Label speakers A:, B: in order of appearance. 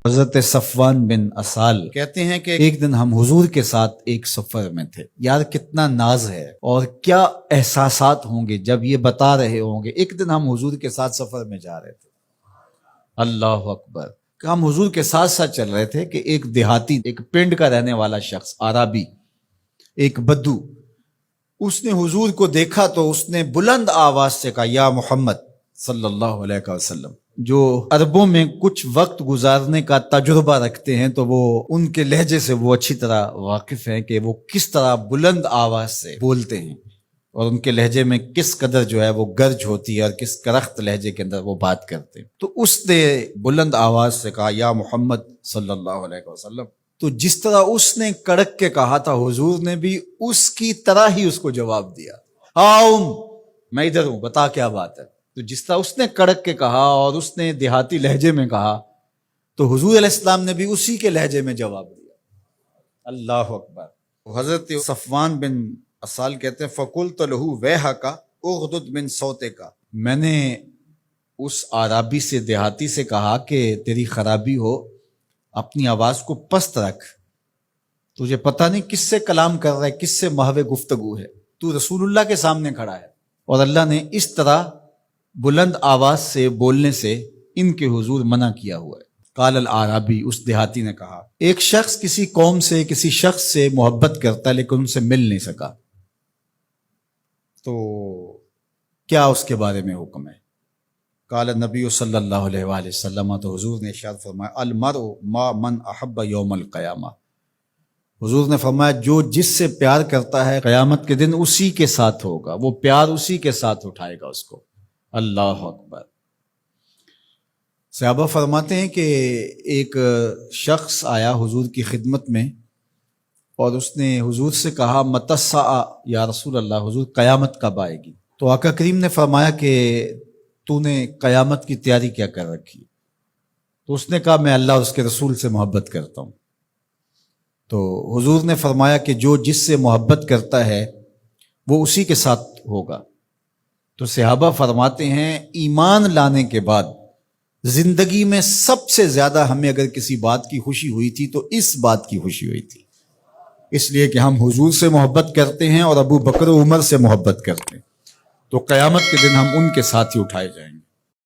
A: حضرت صفوان بن اسال کہتے ہیں کہ ایک دن ہم حضور کے ساتھ ایک سفر میں تھے. یار کتنا ناز ہے اور کیا احساسات ہوں گے جب یہ بتا رہے ہوں گے. ایک دن ہم حضور کے ساتھ سفر میں جا رہے تھے. اللہ اکبر. ہم حضور کے ساتھ ساتھ چل رہے تھے کہ ایک دیہاتی، ایک پنڈ کا رہنے والا شخص، عربی، ایک بدو، اس نے حضور کو دیکھا تو اس نے بلند آواز سے کہا یا محمد صلی اللہ علیہ وسلم. جو عربوں میں کچھ وقت گزارنے کا تجربہ رکھتے ہیں تو وہ ان کے لہجے سے وہ اچھی طرح واقف ہیں کہ وہ کس طرح بلند آواز سے بولتے ہیں اور ان کے لہجے میں کس قدر جو ہے وہ گرج ہوتی ہے اور کس کرخت لہجے کے اندر وہ بات کرتے ہیں. تو اس نے بلند آواز سے کہا یا محمد صلی اللہ علیہ وسلم. تو جس طرح اس نے کڑک کے کہا تھا، حضور نے بھی اس کی طرح ہی اس کو جواب دیا. میں ادھر ہوں، بتا کیا بات ہے. تو جس طرح اس نے کڑک کے کہا اور اس نے دیہاتی لہجے میں کہا تو حضور علیہ السلام نے بھی اسی کے لہجے میں جواب دیا. اللہ اکبر. حضرت صفوان بن اسال کہتے ہیں فَقُلْتُ لَهُ وَيْحَكَ اُغْضُضْ مِنْ صَوْتِكَ. میں نے اس عربی سے، دیہاتی سے کہا کہ تیری خرابی ہو، اپنی آواز کو پست رکھ. تجھے پتہ نہیں کس سے کلام کر رہا ہے، کس سے محو گفتگو ہے. تو رسول اللہ کے سامنے کھڑا ہے اور اللہ نے اس طرح بلند آواز سے بولنے سے ان کے حضور منع کیا ہوا ہے. قال العربی، اس دیہاتی نے کہا، ایک شخص کسی قوم سے، کسی شخص سے محبت کرتا لیکن ان سے مل نہیں سکا تو کیا اس کے بارے میں حکم ہے؟ قال النبی صلی اللہ علیہ وآلہ وسلم، تو حضور نے ارشاد فرمایا المرء ما من احب یوم القیامہ. حضور نے فرمایا جو جس سے پیار کرتا ہے قیامت کے دن اسی کے ساتھ ہوگا، وہ پیار اسی کے ساتھ اٹھائے گا اس کو. اللہ اکبر. صحابہ فرماتے ہیں کہ ایک شخص آیا حضور کی خدمت میں اور اس نے حضور سے کہا متی الساعہ یا رسول اللہ، حضور قیامت کب آئے گی؟ تو آقا کریم نے فرمایا کہ تو نے قیامت کی تیاری کیا کر رکھی؟ تو اس نے کہا میں اللہ اور اس کے رسول سے محبت کرتا ہوں. تو حضور نے فرمایا کہ جو جس سے محبت کرتا ہے وہ اسی کے ساتھ ہوگا. تو صحابہ فرماتے ہیں ایمان لانے کے بعد زندگی میں سب سے زیادہ ہمیں اگر کسی بات کی خوشی ہوئی تھی تو اس بات کی خوشی ہوئی تھی، اس لیے کہ ہم حضور سے محبت کرتے ہیں اور ابو بکر و عمر سے محبت کرتے ہیں. تو قیامت کے دن ہم ان کے ساتھ ہی اٹھائے جائیں گے.